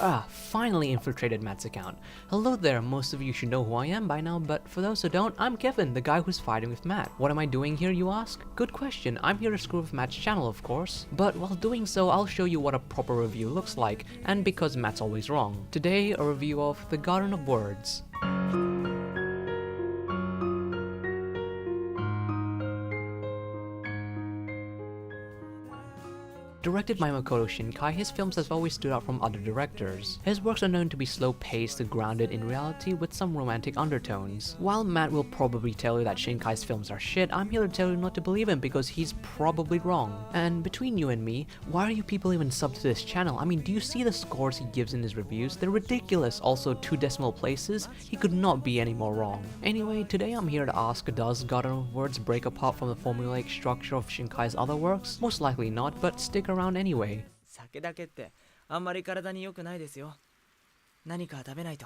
Ah, finally infiltrated Matt's account. Hello there, most of you should know who I am by now, but for those who don't, I'm Kevin, the guy who's fighting with Matt. What am I doing here, you ask? Good question, I'm here to screw with Matt's channel, of course. But while doing so, I'll show you what a proper review looks like, and because Matt's always wrong. Today, a review of The Garden of Words. Directed by Makoto Shinkai, his films have always stood out from other directors. His works are known to be slow-paced and grounded in reality with some romantic undertones. While Matt will probably tell you that Shinkai's films are shit, I'm here to tell you not to believe him because he's probably wrong. And between you and me, why are you people even subbed to this channel? I mean, do you see the scores he gives in his reviews? They're ridiculous. Also, 2 decimal places? He could not be any more wrong. Anyway, today I'm here to ask, does Garden of Words break apart from the formulaic structure of Shinkai's other works? Most likely not, but stick around anyway. 酒だけってあんまり体に良くないですよ。何か食べないと。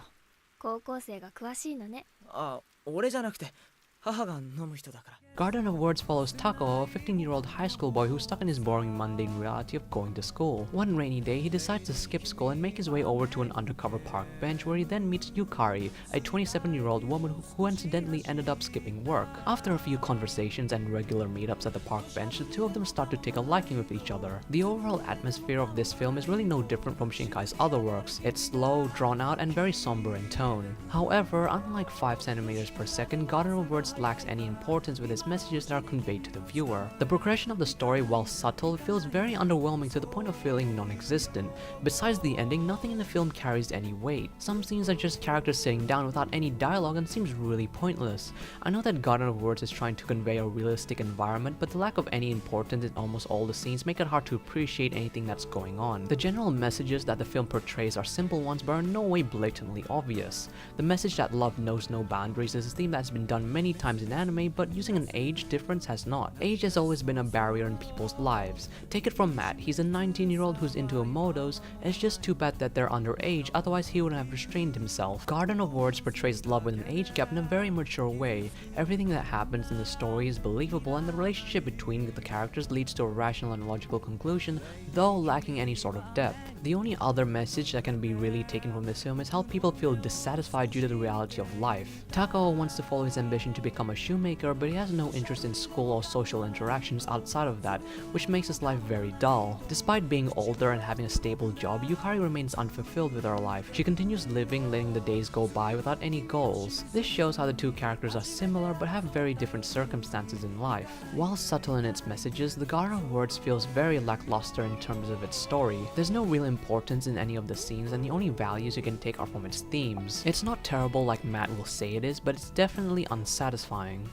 高校生が詳しいのね。あ、俺じゃなくて母が飲む人だから。 Garden of Words follows Takao, a 15-year-old high school boy who's stuck in his boring mundane reality of going to school. One rainy day, he decides to skip school and make his way over to an undercover park bench where he then meets Yukari, a 27-year-old woman who incidentally ended up skipping work. After a few conversations and regular meetups at the park bench, the two of them start to take a liking with each other. The overall atmosphere of this film is really no different from Shinkai's other works. It's slow, drawn out, and very somber in tone. However, unlike 5 centimeters per second, Garden of Words lacks any importance with its messages that are conveyed to the viewer. The progression of the story, while subtle, feels very underwhelming to the point of feeling non-existent. Besides the ending, nothing in the film carries any weight. Some scenes are just characters sitting down without any dialogue and seems really pointless. I know that Garden of Words is trying to convey a realistic environment, but the lack of any importance in almost all the scenes make it hard to appreciate anything that's going on. The general messages that the film portrays are simple ones but are in no way blatantly obvious. The message that love knows no boundaries is a theme that's been done many times in anime, but using an age difference has not. Age has always been a barrier in people's lives. Take it from Matt, he's a 19-year-old who's into Emotos, and it's just too bad that they're underage, otherwise he would have restrained himself. Garden of Words portrays love with an age gap in a very mature way. Everything that happens in the story is believable, and the relationship between the characters leads to a rational and logical conclusion, though lacking any sort of depth. The only other message that can be really taken from this film is how people feel dissatisfied due to the reality of life. Takao wants to follow his ambition to become a shoemaker, but he has no interest in school or social interactions outside of that, which makes his life very dull. Despite being older and having a stable job, Yukari remains unfulfilled with her life. She continues living, letting the days go by without any goals. This shows how the two characters are similar but have very different circumstances in life. While subtle in its messages, The Garden of Words feels very lackluster in terms of its story. There's no real importance in any of the scenes, and the only values you can take are from its themes. It's not terrible like Matt will say it is, but it's definitely unsatisfying.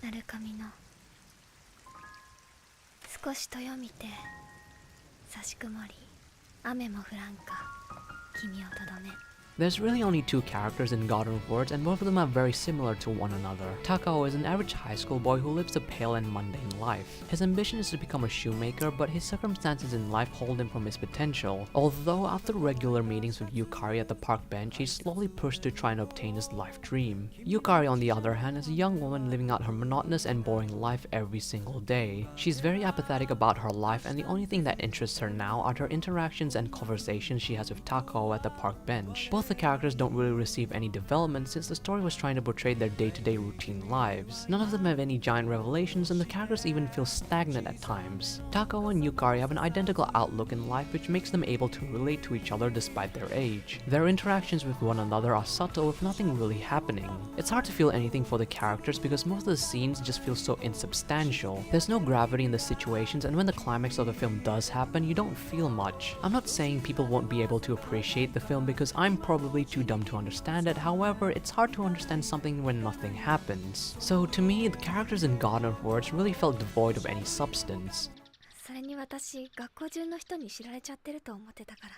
なるかみの少しとよみて差し曇り雨も降らんか君をとどめ There's really only 2 characters in Garden of Words, and both of them are very similar to one another. Takao is an average high school boy who lives a pale and mundane life. His ambition is to become a shoemaker, but his circumstances in life hold him from his potential. Although after regular meetings with Yukari at the park bench, he's slowly pushed to try and obtain his life dream. Yukari, on the other hand, is a young woman living out her monotonous and boring life every single day. She's very apathetic about her life, and the only thing that interests her now are her interactions and conversations she has with Takao at the park bench. Both the characters don't really receive any development since the story was trying to portray their day-to-day routine lives. None of them have any giant revelations, and the characters even feel stagnant at times. Takao and Yukari have an identical outlook in life, which makes them able to relate to each other despite their age. Their interactions with one another are subtle with nothing really happening. It's hard to feel anything for the characters because most of the scenes just feel so insubstantial. There's no gravity in the situations, and when the climax of the film does happen, you don't feel much. I'm not saying people won't be able to appreciate the film because I'm probably too dumb to understand it, however, it's hard to understand something when nothing happens. So to me, the characters in Garden of Words really felt devoid of any substance. それに私学校中の人に知られちゃってると思ってたから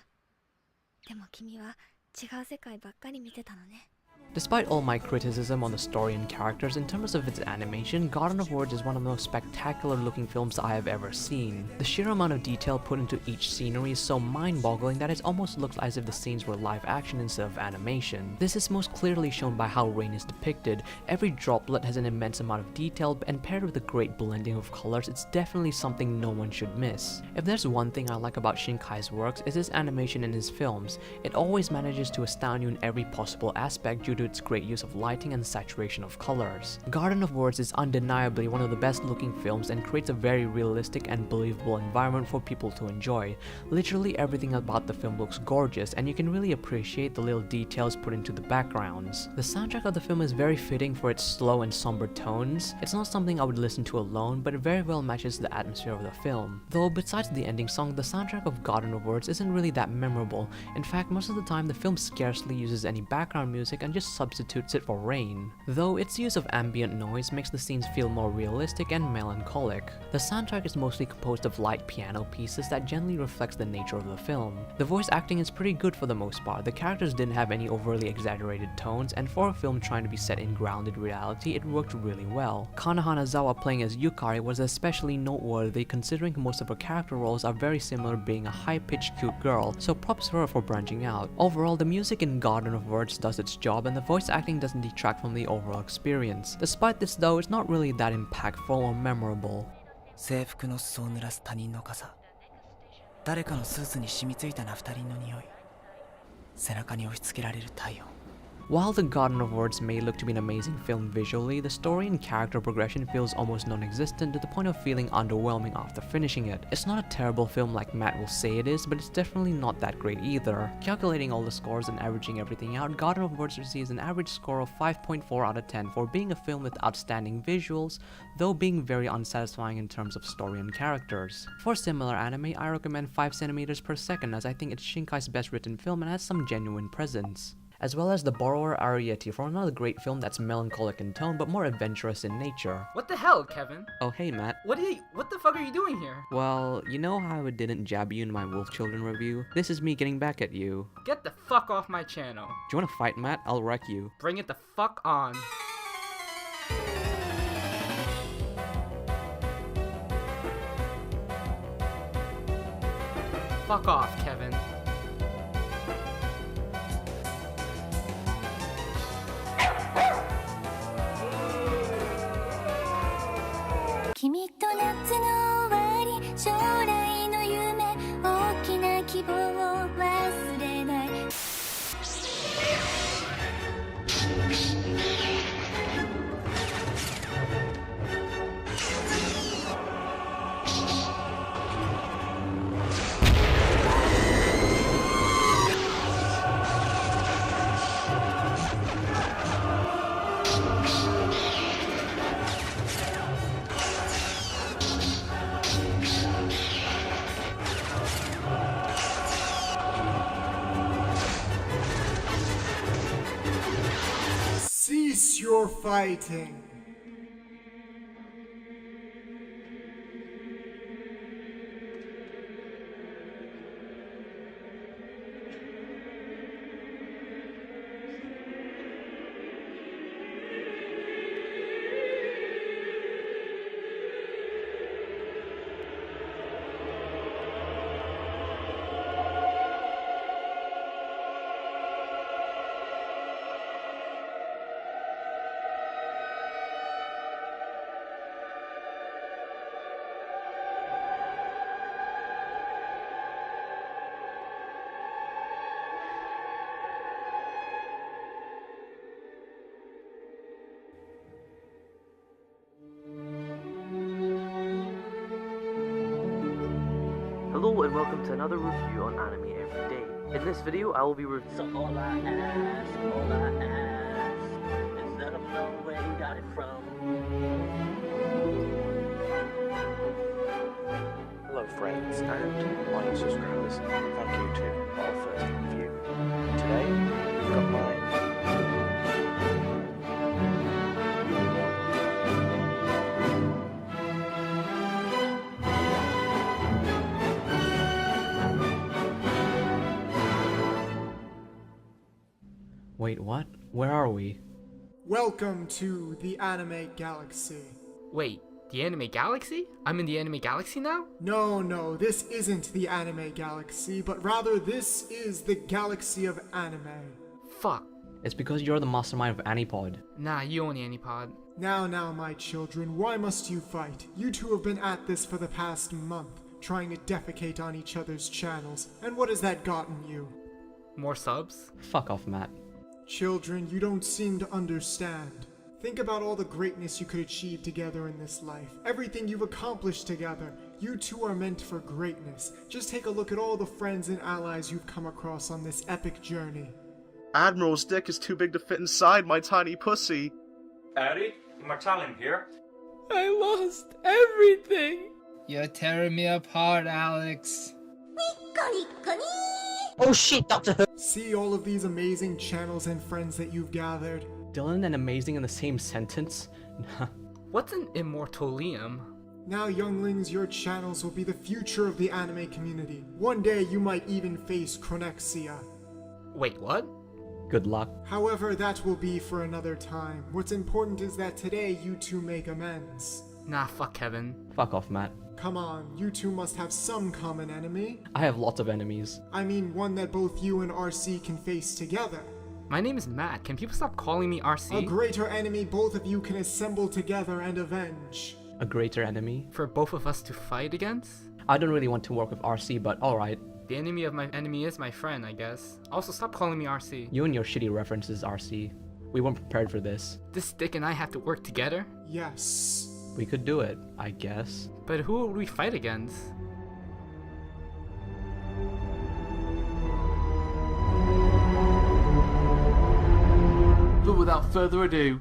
でも君は違う世界ばっかり見てたのね Despite all my criticism on the story and characters, in terms of its animation, Garden of Words is one of the most spectacular looking films I have ever seen. The sheer amount of detail put into each scenery is so mind-boggling that it almost looks as if the scenes were live action instead of animation. This is most clearly shown by how rain is depicted. Every droplet has an immense amount of detail, and paired with a great blending of colors, it's definitely something no one should miss. If there's one thing I like about Shinkai's works, it's his animation in his films. It always manages to astound you in every possible aspect due to its great use of lighting and saturation of colors. Garden of Words is undeniably one of the best looking films and creates a very realistic and believable environment for people to enjoy. Literally everything about the film looks gorgeous, and you can really appreciate the little details put into the backgrounds. The soundtrack of the film is very fitting for its slow and somber tones. It's not something I would listen to alone, but it very well matches the atmosphere of the film. Though besides the ending song, the soundtrack of Garden of Words isn't really that memorable. In fact, most of the time the film scarcely uses any background music and just substitutes it for rain. Though its use of ambient noise makes the scenes feel more realistic and melancholic. The soundtrack is mostly composed of light piano pieces that gently reflects the nature of the film. The voice acting is pretty good for the most part. The characters didn't have any overly exaggerated tones, and for a film trying to be set in grounded reality, it worked really well. Kana Hanazawa playing as Yukari was especially noteworthy considering most of her character roles are very similar, being a high-pitched cute girl, so props to her for branching out. Overall, the music in Garden of Words does its job, and the voice acting doesn't detract from the overall experience. Despite this though, it's not really that impactful or memorable. 制服の裾を濡らす他人の傘、誰かのスーツに染みついたナフタリンの匂い、背中に押し付けられる体温。 While The Garden of Words may look to be an amazing film visually, the story and character progression feels almost non-existent to the point of feeling underwhelming after finishing it. It's not a terrible film like Matt will say it is, but it's definitely not that great either. Calculating all the scores and averaging everything out, Garden of Words receives an average score of 5.4 out of 10 for being a film with outstanding visuals, though being very unsatisfying in terms of story and characters. For similar anime, I recommend 5 cm per second, as I think it's Shinkai's best written film and has some genuine presence. As well as The Borrower Arrietty for another great film that's melancholic in tone but more adventurous in nature. What the hell, Kevin? Oh hey Matt. What the fuck are you doing here? Well, you know how I didn't jab you in my Wolf Children review? This is me getting back at you. Get the fuck off my channel. Do you wanna fight, Matt? I'll wreck you. Bring it the fuck on. Fuck off, Kevin. Cease your fighting. Hello and welcome to another review on Anime Every Day. In this video I will be reviewing... So all I ask is let them know where you got it from. Hello friends and loyal subscribers, thank you to our first review. Today we've got mine. Wait, what? Where are we? Welcome to the anime galaxy. Wait, the anime galaxy? I'm in the anime galaxy now? No, this isn't the anime galaxy, but rather this is the galaxy of anime. Fuck. It's because you're the mastermind of Anipod. Nah, you own the Anipod. Now, my children, why must you fight? You two have been at this for the past month, trying to defecate on each other's channels, and what has that gotten you? More subs? Fuck off, Matt. Children, you don't seem to understand. Think about all the greatness you could achieve together in this life. Everything you've accomplished together. You two are meant for greatness. Just take a look at all the friends and allies you've come across on this epic journey. Admiral's dick is too big to fit inside my tiny pussy. Howdy, Martalim here. I lost everything! You're tearing me apart, Alex. Oh shit, Doctor Who! See all of these amazing channels and friends that you've gathered? Dylan and amazing in the same sentence? What's an immortalium? Now, younglings, your channels will be the future of the anime community. One day you might even face chronexia. Wait, what? Good luck. However, that will be for another time. What's important is that today you two make amends. Nah, fuck Kevin. Fuck off, Matt. Come on, you two must have some common enemy. I have lots of enemies. I mean, one that both you and RC can face together. My name is Matt. Can people stop calling me RC? A greater enemy both of you can assemble together and avenge. A greater enemy? For both of us to fight against? I don't really want to work with RC, but alright. The enemy of my enemy is my friend, I guess. Also, stop calling me RC. You and your shitty references, RC. We weren't prepared for this. This dick and I have to work together? Yes. We could do it, I guess. But who would we fight against? But without further ado,